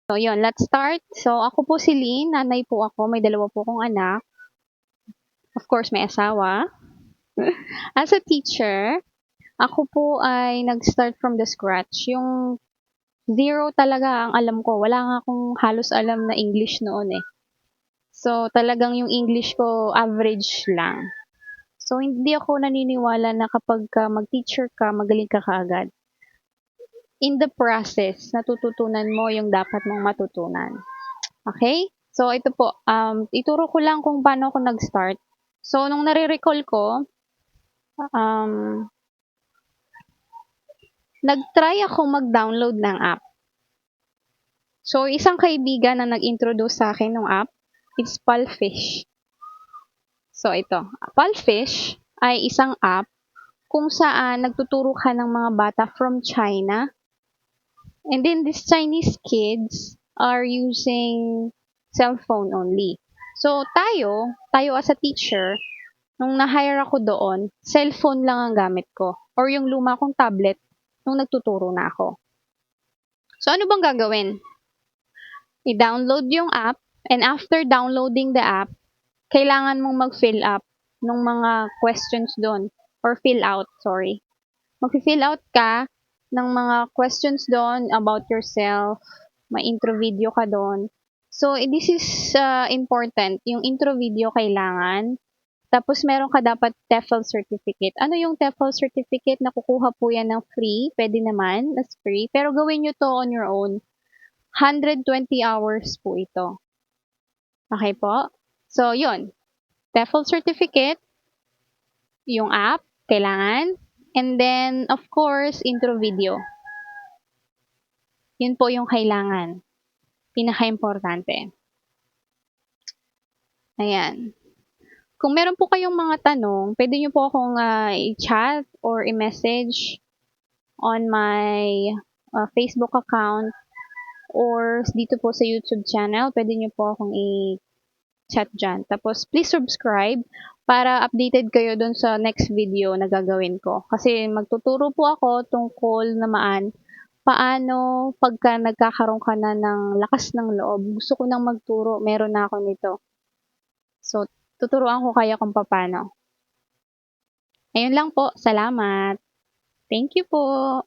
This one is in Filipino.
So, yun, let's start. So, ako po si Lynn, nanay po ako, may dalawa po akong anak. Of course, may asawa. As a teacher, ako po ay nag-start from the scratch. Yung zero talaga ang alam ko. Wala nga akong halos alam na English noon eh. So, talagang yung English ko average lang. So, hindi ako naniniwala na kapag mag-teacher ka, magaling ka kaagad. In the process, natututunan mo yung dapat mong matutunan. Okay? So, ito po, ituro ko lang kung paano ako nag-start. So, nung nare-recall ko, nag-try ako mag-download ng app. So, isang kaibigan na nag-introduce sa akin ng app, it's Palfish. So, ito. Palfish ay isang app kung saan nagtuturo ka ng mga bata from China. And then, these Chinese kids are using cellphone only. So, tayo as a teacher, nung na-hire ako doon, cellphone lang ang gamit ko. Or yung luma kong tablet nung nagtuturo na ako. So, ano bang gagawin? I-download yung app, and after downloading the app, kailangan mong mag-fill up ng mga questions doon. Or fill out, sorry. Mag-fill out ka ng mga questions doon about yourself. May intro video ka doon. So, this is important. Yung intro video kailangan. Tapos, meron ka dapat TEFL certificate. Ano yung TEFL certificate? Nakukuha po yan ng free. Pwede naman, that's free. Pero gawin nyo to on your own. 120 hours po ito. Okay po? So, yun. TEFL certificate, yung app, kailangan. And then, of course, intro video. Yun po yung kailangan. Pinaka-importante. Ayan. Kung meron po kayong mga tanong, pwede nyo po akong i-chat or i-message on my Facebook account or dito po sa YouTube channel. Pwede nyo po akong i-chat dyan. Tapos, please subscribe para updated kayo dun sa next video na gagawin ko. Kasi magtuturo po ako tungkol naman paano pagka nagkakaroon ka na ng lakas ng loob. Gusto ko nang magturo, meron na ako nito. So, tuturuan ko kayo kung paano. Ayun lang po. Salamat. Thank you po.